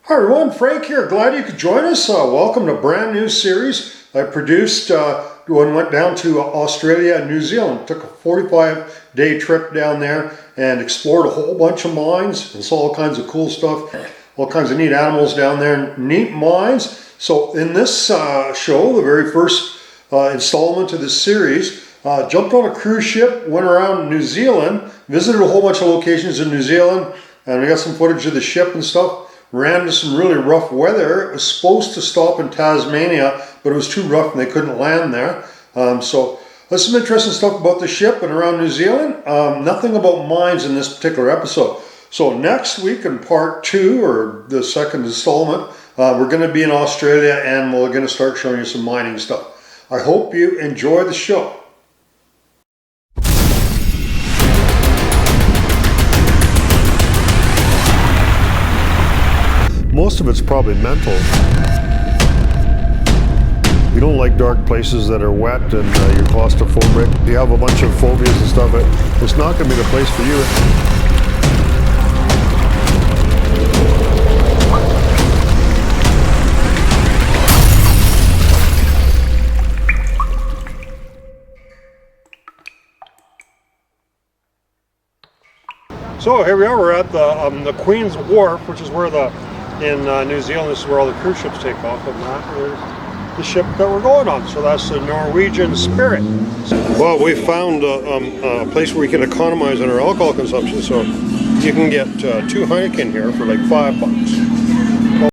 Hi everyone, Frank here. Glad you could join us. Welcome to a brand new series I produced when I went down to Australia and New Zealand. Took a 45-day trip down there and explored a whole bunch of mines and saw all kinds of cool stuff, all kinds of neat animals down there, neat mines. So in this show, the very first installment of this series, jumped on a cruise ship, went around New Zealand, visited a whole bunch of locations in New Zealand, and we got some footage of the ship and stuff. Ran into some really rough weather. It was supposed to stop in Tasmania, but it was too rough and they couldn't land there. So there's some interesting stuff about the ship and around New Zealand. Nothing about mines in this particular episode. So next week in part 2, or the second installment, we're going to be in Australia and we're going to start showing you some mining stuff. I hope you enjoy the show. Most of it's probably mental. You don't like dark places that are wet and you're claustrophobic. You have a bunch of phobias and stuff. It's not going to be the place for you. So here we are. We're at the Queen's Wharf, which is where in New Zealand, this is where all the cruise ships take off, and that is the ship that we're going on. So that's the Norwegian Spirit. Well, we found a place where we can economize on our alcohol consumption. So you can get 2 Heineken here for like $5.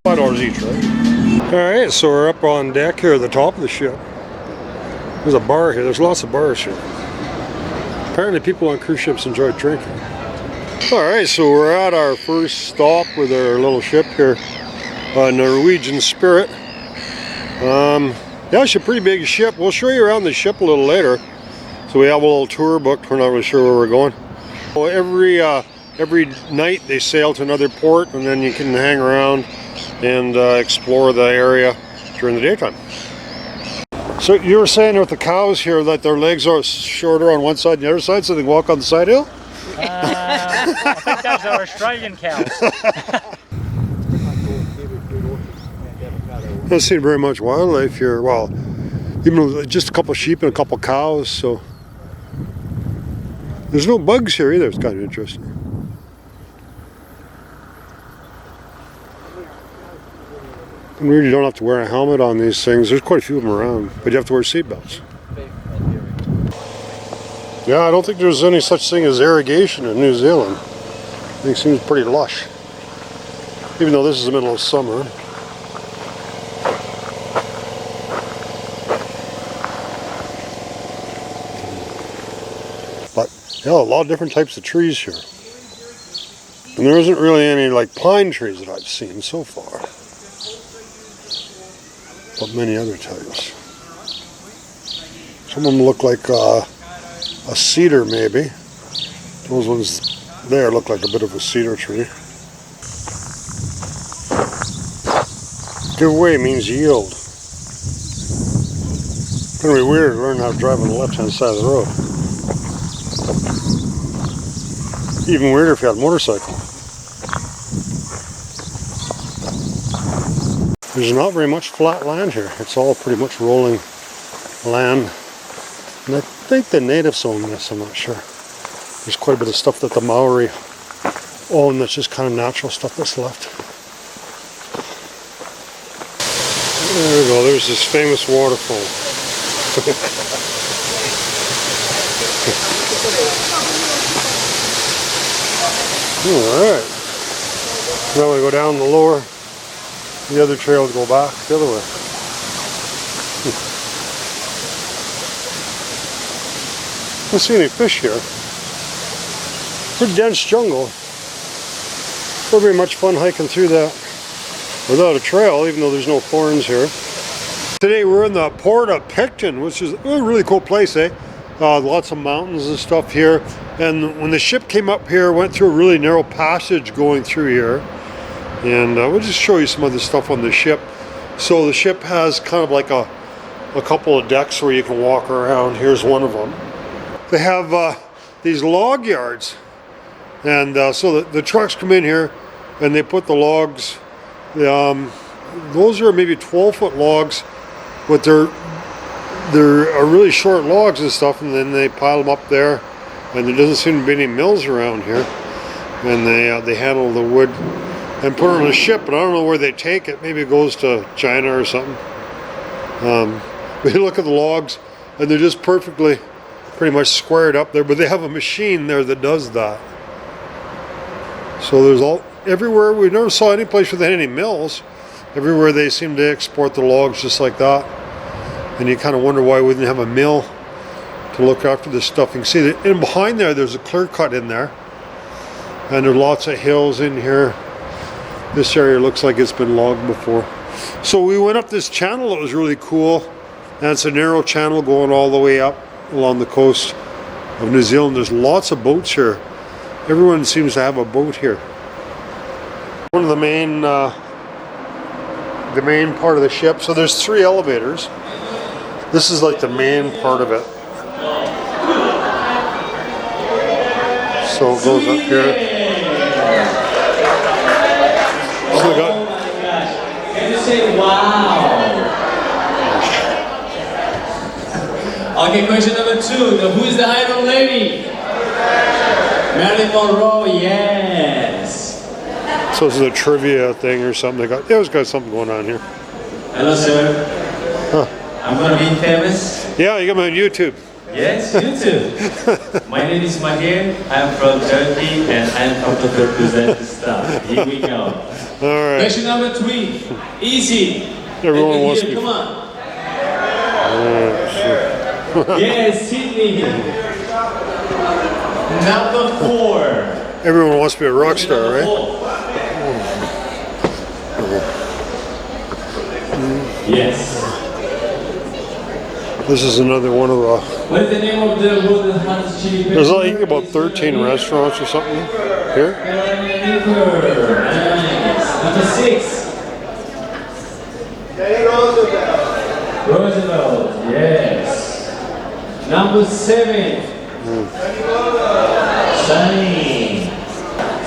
Well, $5 each, right? All right, so we're up on deck here at the top of the ship. There's a bar here. There's lots of bars here. Apparently people on cruise ships enjoy drinking. Alright, so we're at our first stop with our little ship here, Norwegian Spirit. Yeah, it's a pretty big ship. We'll show you around the ship a little later. So we have a little tour booked. We're not really sure where we're going. Well, every night they sail to another port, and then you can hang around and explore the area during the daytime. So you were saying with the cows here that their legs are shorter on one side and the other side, so they walk on the side hill? I think those are Australian cows. I've seen very much wildlife here. Well, even just a couple of sheep and a couple of cows. So there's no bugs here either. It's kind of interesting. And really, you don't have to wear a helmet on these things. There's quite a few of them around, but you have to wear seatbelts. Yeah, I don't think there's any such thing as irrigation in New Zealand. It seems pretty lush, even though this is the middle of summer. But yeah, a lot of different types of trees here. And there isn't really any like pine trees that I've seen so far, but many other types. Some of them look like a cedar, maybe. Those ones there look like a bit of a cedar tree. Give way means yield. It's going to be weird to learn how to drive on the left-hand side of the road. Even weirder if you had a motorcycle. There's not very much flat land here. It's all pretty much rolling land. And I think the natives own this, I'm not sure. There's quite a bit of stuff that the Maori own that's just kind of natural stuff that's left. There we go, there's this famous waterfall. Alright. Now we go down the lower, the other trail to go back the other way. I don't see any fish here. Pretty dense jungle. Not very much fun hiking through that without a trail, even though there's no thorns here. Today we're in the port of Picton, which is a really cool place, eh? Lots of mountains and stuff here. And when the ship came up here, went through a really narrow passage going through here. And we'll just show you some of the stuff on the ship. So the ship has kind of like a couple of decks where you can walk around. Here's one of them. They have these log yards, and so the trucks come in here and they put the logs Those are maybe 12-foot logs, but they're really short logs and stuff, and then they pile them up there, and there doesn't seem to be any mills around here, and they handle the wood and put it on a ship, but I don't know where they take it. Maybe it goes to China or something. But you look at the logs, and they're just perfectly, pretty much squared up there, but they have a machine there that does that. So there's everywhere, we never saw any place where they had any mills. Everywhere they seem to export the logs just like that. And you kind of wonder why we didn't have a mill to look after this stuff. You can see that in behind there's a clear cut in there. And there's lots of hills in here. This area looks like it's been logged before. So we went up this channel that was really cool. And it's a narrow channel going all the way up along the coast of New Zealand. There's lots of boats here. Everyone seems to have a boat here. One of the main part of the ship. So there's 3 elevators. This is like the main part of it. So it goes up here. So we got. Can you say wow? Okay, question number 2. Who is the idol lady? Marilyn Monroe, yes. So this is a trivia thing or something. It was got something going on here. Hello, sir. Huh. I'm gonna be famous. Yeah, you got me on YouTube. Yes, YouTube. My name is Mahir. I'm from Turkey, and I'm proud to represent the stuff. Here we go. All right. Question number 3. Easy. Everyone wants to be. Come on. Yes, Sydney. Number 4. Everyone wants to be a rock star, right? Yes. This is another one of the. What is the name of the road that has chili pepper? There's like about 13 restaurants or something here. Nice. Number 6. Roosevelt, yes. Number 7. Sunny.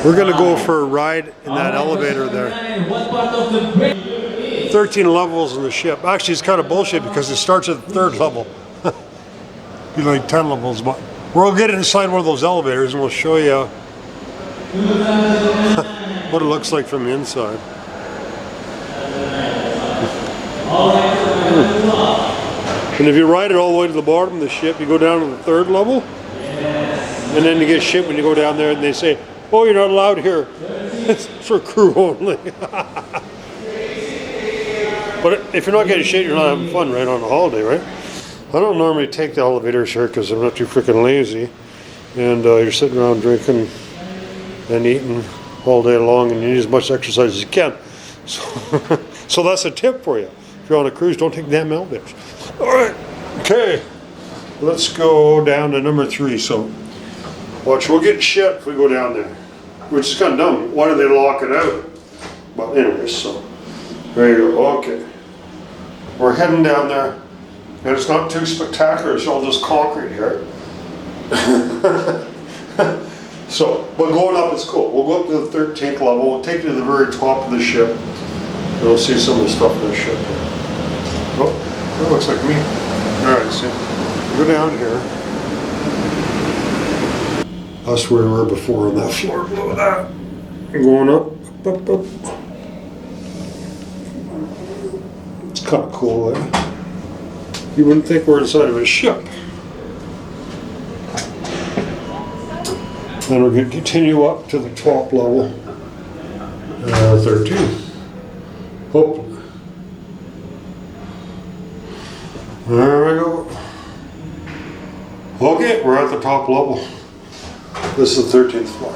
We're gonna go for a ride in that elevator there. What part of the break? 13 levels in the ship. Actually, it's kind of bullshit because it starts at the 3rd level. Be like 10 levels, but we'll get inside one of those elevators and we'll show you what it looks like from the inside. And if you ride it all the way to the bottom of the ship, you go down to the 3rd level, and then you get shit when you go down there and they say, "Oh, you're not allowed here. It's for crew only." But if you're not getting shit, you're not having fun, right, on a holiday, right? I don't normally take the elevators here because I'm not too freaking lazy. And you're sitting around drinking and eating all day long, and you need as much exercise as you can. So, so that's a tip for you. If you're on a cruise, don't take damn elevators. All right, okay. Let's go down to number 3. So, watch, we'll get shit if we go down there. Which is kind of dumb. Why do they lock it out? But anyways, so there you go. Okay. We're heading down there. And it's not too spectacular. It's all just concrete here. So, but going up is cool. We'll go up to the 13th level. We'll take you to the very top of the ship. And we'll see some of the stuff in the ship. Oh, that looks like me. Alright, so go down here. That's where we were before on that floor below that. Going up, up, up. It's kind of cool, eh? You wouldn't think we're inside of a ship. And we're going to continue up to the top level, 13. Hopefully. There we go. Okay, we're at the top level. This is the 13th floor.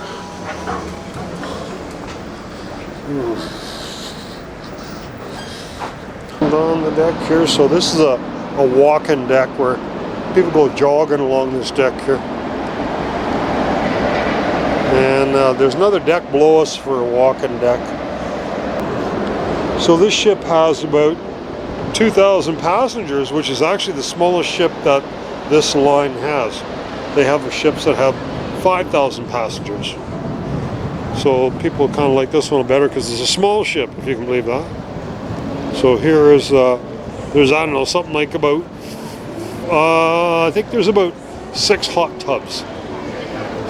On the deck here, so this is a walking deck where people go jogging along this deck here. And there's another deck below us for a walking deck. So this ship has about 2,000 passengers, which is actually the smallest ship that this line has. They have ships that have 5,000 passengers. So people kind of like this one better because it's a small ship, if you can believe that. So here is, there's, I don't know, something like about, I think there's about 6 hot tubs.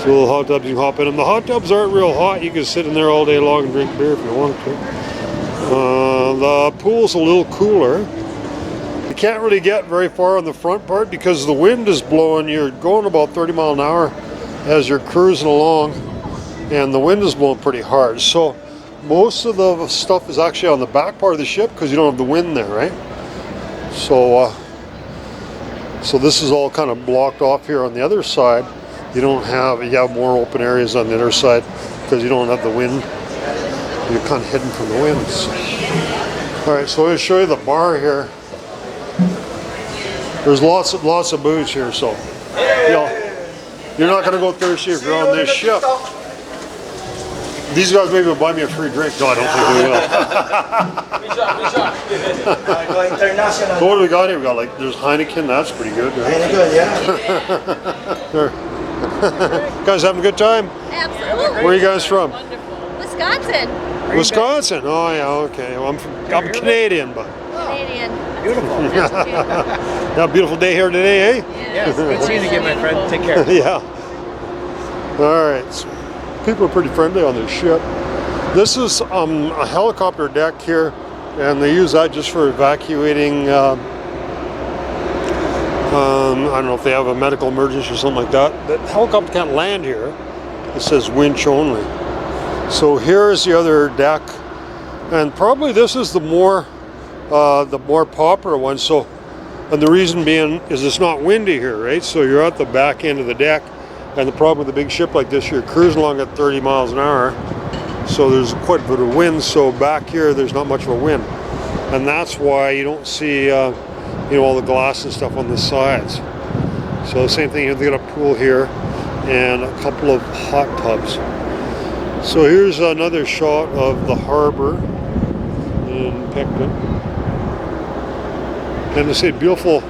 So little hot tubs you can hop in them. The hot tubs aren't real hot. You can sit in there all day long and drink beer if you want to. The pool's a little cooler. You can't really get very far on the front part because the wind is blowing. You're going about 30 miles an hour as you're cruising along, and the wind is blowing pretty hard. So most of the stuff is actually on the back part of the ship because you don't have the wind there, right? So so this is all kind of blocked off here on the other side. You have more open areas on the other side because you don't have the wind. You're kind of hidden from the wind. So. All right, so I'm going to show you the bar here. There's lots of booze here, so you're not going to go thirsty if you're on this ship. These guys maybe will buy me a free drink. No, I don't think they will. Go international. So what do we got here? We got there's Heineken. That's pretty good. Right? Heineken, yeah. Guys having a good time? Absolutely. Where are you guys from? Wisconsin. Wisconsin. Oh yeah, okay. Well, I'm Canadian, but Canadian. Beautiful. yeah, beautiful day here today, eh? Yes, good seeing you again, my friend. Take care. Yeah. All right. So people are pretty friendly on this ship. This is a helicopter deck here, and they use that just for evacuating. I don't know if they have a medical emergency or something like that. The helicopter can't land here. It says winch only. So here is the other deck, and probably this is the more popular one. So, and the reason being is it's not windy here, right? So you're at the back end of the deck, and the problem with a big ship like this, you're cruising along at 30 miles an hour, so there's quite a bit of wind. So back here, there's not much of a wind, and that's why you don't see, all the glass and stuff on the sides. So same thing here. They got a pool here and a couple of hot tubs. So here's another shot of the harbor in Picton. And they say beautiful,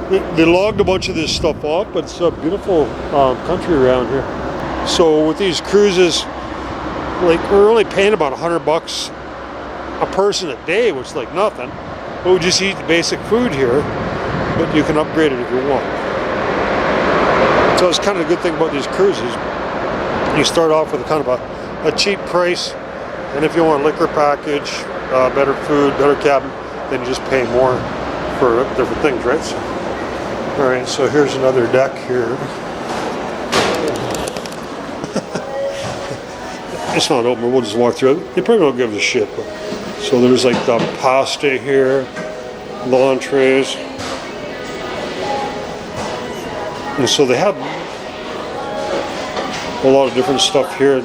they logged a bunch of this stuff off, but it's a beautiful country around here. So with these cruises, we're only paying about $100 a person a day, which is like nothing. But we just eat the basic food here, but you can upgrade it if you want. So it's kind of a good thing about these cruises. You start off with kind of a cheap price, and if you want a liquor package, better food, better cabin, then you just pay more for different things, right? So, all right, so here's another deck here. It's not open, we'll just walk through it. They probably don't give a shit. But. So there's like the pasta here, the entrees. And so they have a lot of different stuff here.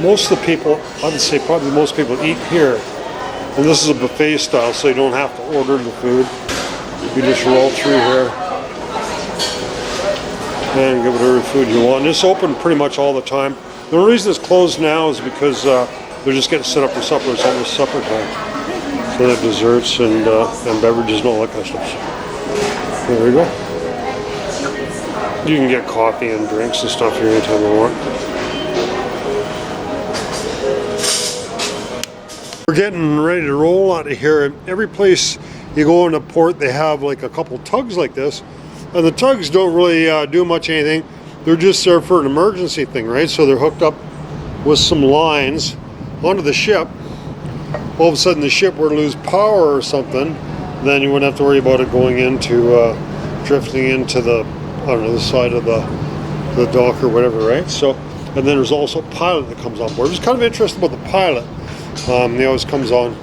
Most of the people, I would say probably most people eat here. And this is a buffet style, so you don't have to order the food. You just roll through here and get whatever food you want. And it's open pretty much all the time. The only reason it's closed now is because they're just getting set up for supper. It's almost supper time. So they have desserts and beverages and all that kind of stuff. So there we go. You can get coffee and drinks and stuff here anytime you want. We're getting ready to roll out of here. Every place you go in a port, they have like a couple tugs like this. And the tugs don't really do much anything. They're just there for an emergency thing, right? So they're hooked up with some lines onto the ship. All of a sudden the ship were to lose power or something, then you wouldn't have to worry about it going into, drifting into the, I don't know, the side of the dock or whatever, right? So, and then there's also a pilot that comes on board. It's kind of interesting about the pilot. He always comes on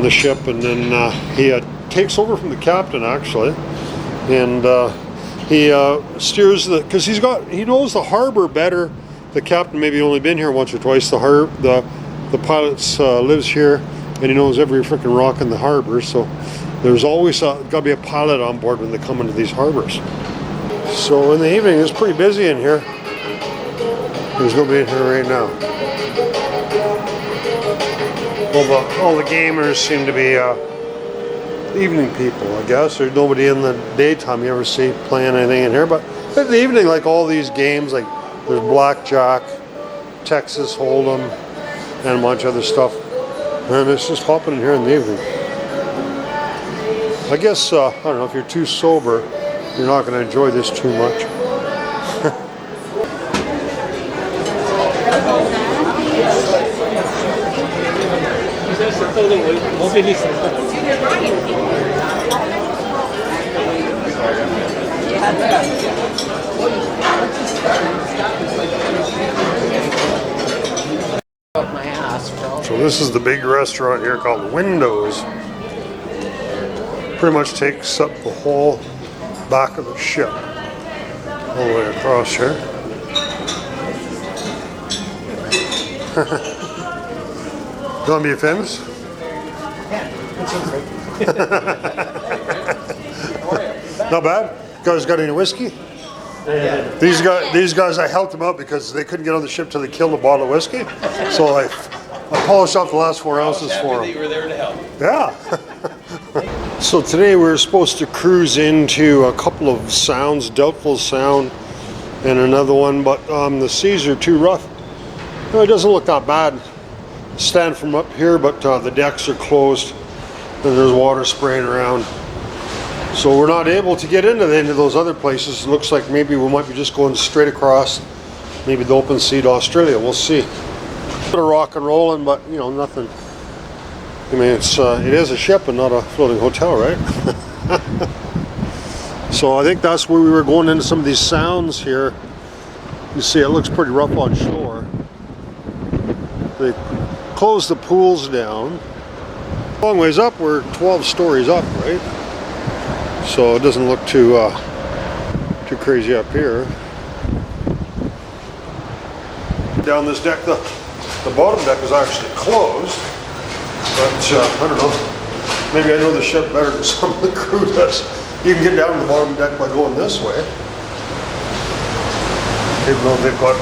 the ship, and then he takes over from the captain actually, and he steers because he knows the harbor better. The captain maybe only been here once or twice. The pilot lives here, and he knows every freaking rock in the harbor. So there's always got to be a pilot on board when they come into these harbors. So in the evening, it's pretty busy in here. There's nobody in here right now. All the gamers seem to be evening people, I guess. There's nobody in the daytime you ever see playing anything in here. But in the evening, like all these games, like there's blackjack, Texas Hold'em, and a bunch of other stuff. And it's just hopping in here in the evening. I guess, I don't know, if you're too sober, you're not going to enjoy this too much. So this is the big restaurant here called Windows. Pretty much takes up the whole back of the ship, all the way across here. You want to be famous? Not bad. Guys got any whiskey? These guys, I helped them out because they couldn't get on the ship till they killed a bottle of whiskey. So I polished off the last 4 ounces for them. You were there to help. Yeah. So today we were supposed to cruise into a couple of sounds, Doubtful Sound and another one, but the seas are too rough. No, it doesn't look that bad. Stand from up here, but the decks are closed and there's water spraying around. So we're not able to get into any of those other places. It looks like maybe we might be just going straight across, maybe the open sea to Australia. We'll see. A bit of rock and rolling, but you know, nothing. I mean, it is a ship and not a floating hotel, right? So I think that's where we were going into some of these sounds here. You see, it looks pretty rough on shore. They closed the pools down. Long ways up, we're 12 stories up, right? So it doesn't look too crazy up here. Down this deck, the bottom deck is actually closed, but I don't know. Maybe I know the ship better than some of the crew does. You can get down to the bottom deck by going this way. Even though they've got,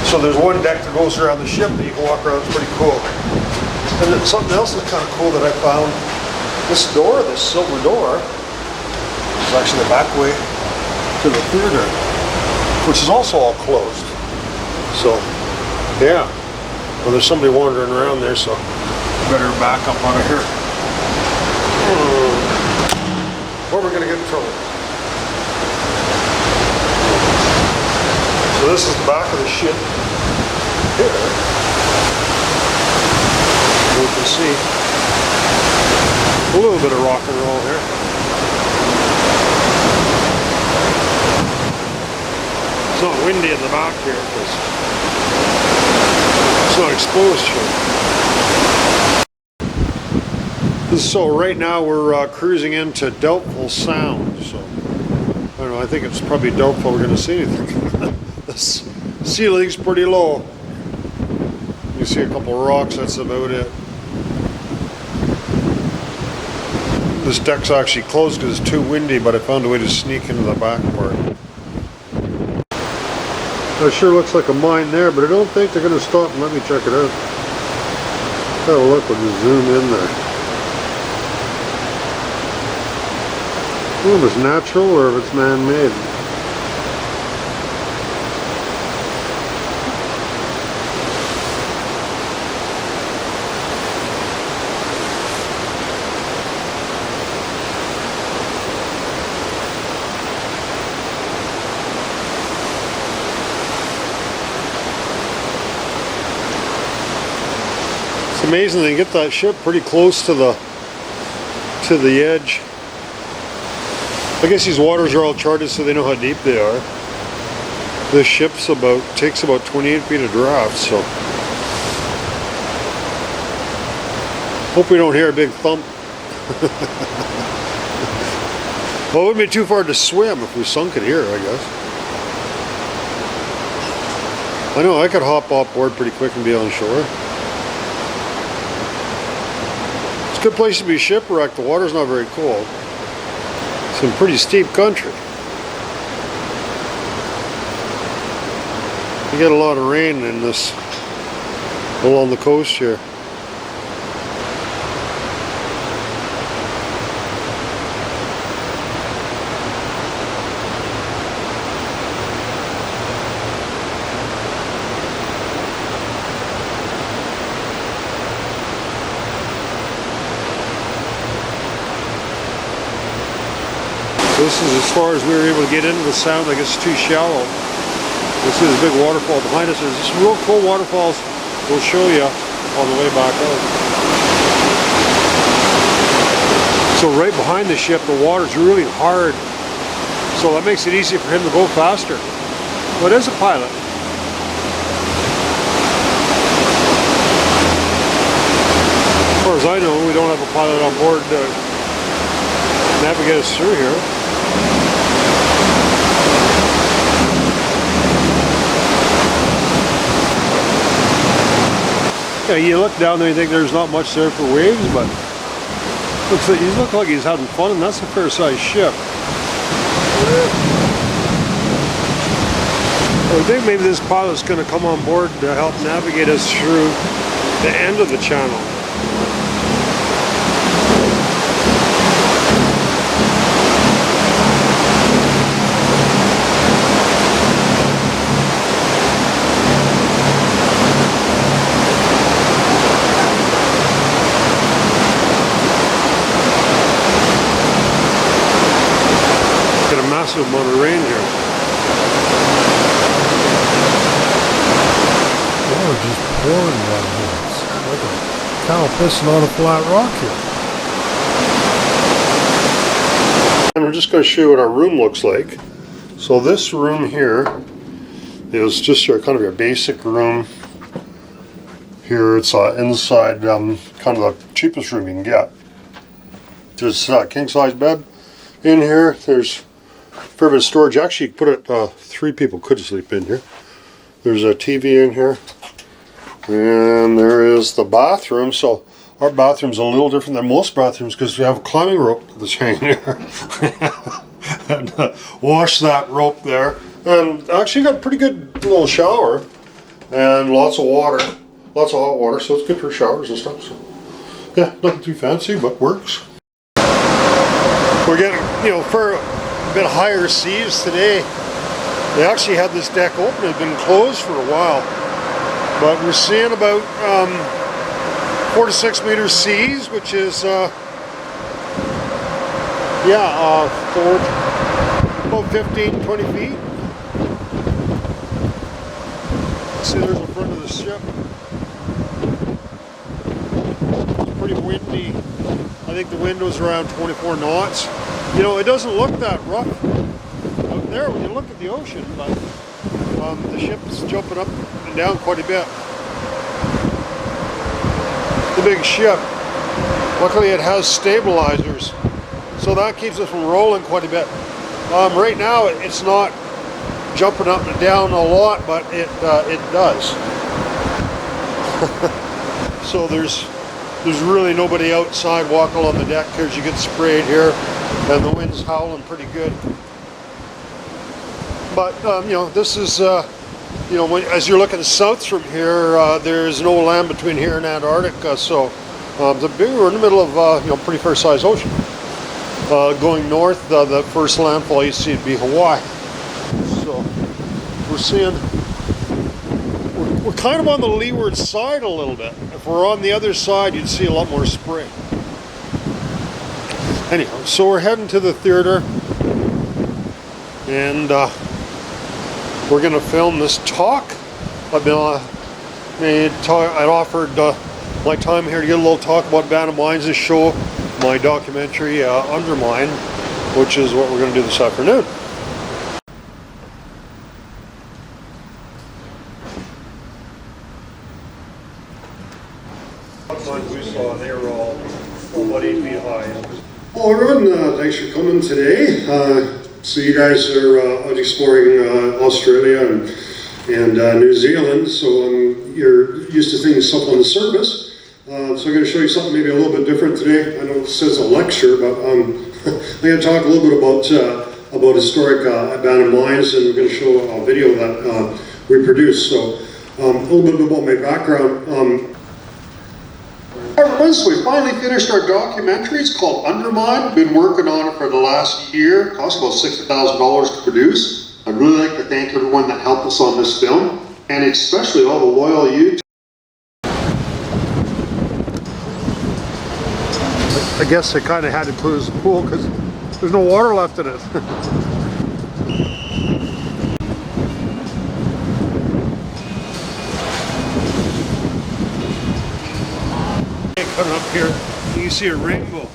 so there's one deck that goes around the ship that you can walk around. It's pretty cool. And then something else that's kind of cool that I found. This door, this silver door, is actually the back way to the theater, which is also all closed. So, yeah. Well, there's somebody wandering around there, so better back up out of here. Or we're gonna get in trouble. So this is the back of the ship here. You can see a little bit of rock and roll here. It's not windy in the back here because it's not exposed here. So right now we're cruising into Doubtful Sound. So I don't know. I think it's probably doubtful we're going to see anything. The ceiling's pretty low. You see a couple of rocks. That's about it. This deck's actually closed because it's too windy, but I found a way to sneak into the back part. It sure looks like a mine there, but I don't think they're going to stop and let me check it out. Have a look when you zoom in there. I don't know if it's natural or if it's man-made. It's amazing they get that ship pretty close to the edge. I guess these waters are all charted so they know how deep they are. This ship's takes about 28 feet of draft, so hope we don't hear a big thump. Well, it wouldn't be too far to swim if we sunk it here, I guess. I know I could hop off board pretty quick and be on shore. It's a good place to be shipwrecked. The water's not very cold. Some pretty steep country. You get a lot of rain in this along the coast here. This is as far as we were able to get into the sound. Like it's too shallow. This is a big waterfall behind us. There's some real cool waterfalls we'll show you on the way back out. So right behind the ship, the water's really hard. So that makes it easy for him to go faster. But as a pilot, as far as I know, we don't have a pilot on board to navigate us through here. Yeah, you look down there and you think there's not much there for waves, but he looks like he's having fun, and that's a fair-sized ship. I think maybe this pilot's going to come on board to help navigate us through the end of the channel. Got a massive amount of rain here. Water just pouring down here. It's like a cow pissing on a flat rock here. And we're just going to show you what our room looks like. So this room here is just your kind of your basic room. Here it's inside, kind of the cheapest room you can get. There's a king size bed in here. There's a fair bit of storage. Actually, you could put it, 3 people could sleep in here. There's a TV in here. And there is the bathroom. So our bathroom's a little different than most bathrooms because we have a climbing rope that's hanging here. And wash that rope there. And actually got a pretty good little shower. And lots of water. Lots of hot water, so it's good for showers and stuff. So yeah, nothing too fancy, but works. We're getting, for a bit higher seas today. They actually had this deck open. It had been closed for a while. But we're seeing about 4 to 6 meter seas, which is, about 15, 20 feet. See, there's the front of the ship. It's pretty windy. I think the wind was around 24 knots. It doesn't look that rough out there when you look at the ocean, but the ship's jumping up and down quite a bit. The big ship, luckily it has stabilizers, so that keeps it from rolling quite a bit. Right now it's not jumping up and down a lot, but it does. So there's really nobody outside walking on the deck because you get sprayed here and the wind's howling pretty good. But this is as you're looking south from here, there's no land between here and Antarctica, so we're in the middle of pretty fair-sized ocean. Going north, the first landfall you see would be Hawaii. So we're kind of on the leeward side a little bit. If we're on the other side, you'd see a lot more spray. Anyhow, so we're heading to the theater, and we're going to film this talk. I'd offered my time here to get a little talk about Band of Mines to show my documentary Undermine, which is what we're going to do this afternoon. Ones we saw, they were all about 8 feet high. Well, everyone, thanks for coming today. So you guys are out exploring Australia and New Zealand, so you're used to seeing stuff on the surface. So I'm going to show you something maybe a little bit different today. I know it says a lecture, but I'm going to talk a little bit about historic Band of Mines, and we're going to show a video that we produced. So a little bit about my background. Everyone, so we finally finished our documentary. It's called Undermine. Been working on it for the last year. It cost about $60,000 to produce. I'd really like to thank everyone that helped us on this film, and especially all the loyal YouTube. I guess I kind of had to close the pool because There's no water left in it. Coming up here, you can see a rainbow.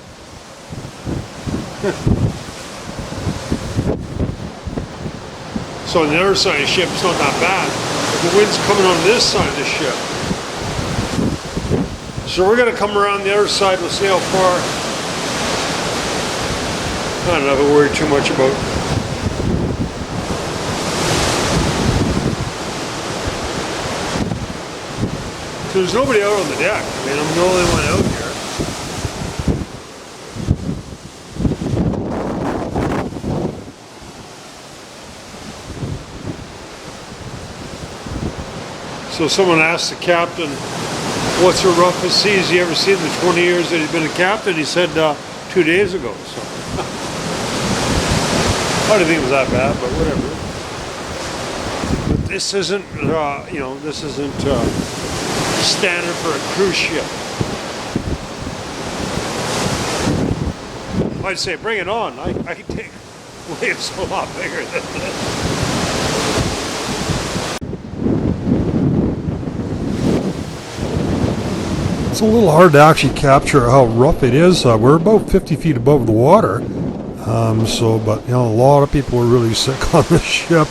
So on the other side of the ship, it's not that bad. The wind's coming on this side of the ship. So we're gonna come around the other side. We'll see how far. I don't know if I worry too much about. There's nobody out on the deck. I mean, I'm the only one out here. So someone asked the captain, what's the roughest seas he ever seen in the 20 years that he's been a captain? He said 2 days ago. So I didn't think it was that bad, but whatever. But this isn't, you know, this isn't standard for a cruise ship. I'd say bring it on. I can take waves a lot bigger than this. It's a little hard to actually capture how rough it is. We're about 50 feet above the water. But you know, a lot of people were really sick on the ship.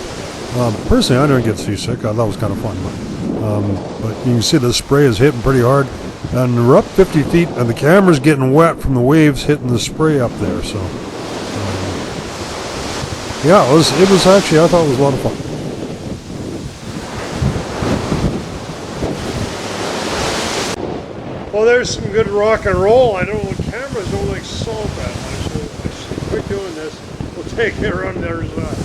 Personally, I didn't get seasick. I thought it was kind of fun. But you can see the spray is hitting pretty hard. And we're up 50 feet, and the camera's getting wet from the waves hitting the spray up there. So, yeah, it was actually, I thought it was a lot of fun. Well, there's some good rock and roll. I don't know, cameras don't like salt that much, so I should quit doing this. We'll take it around there as well.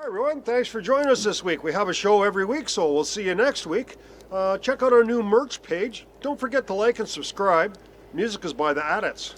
Everyone, thanks for joining us this week. We have a show every week, so we'll see you next week. Check out our new merch page. Don't forget to like and subscribe. Music is by the Adits.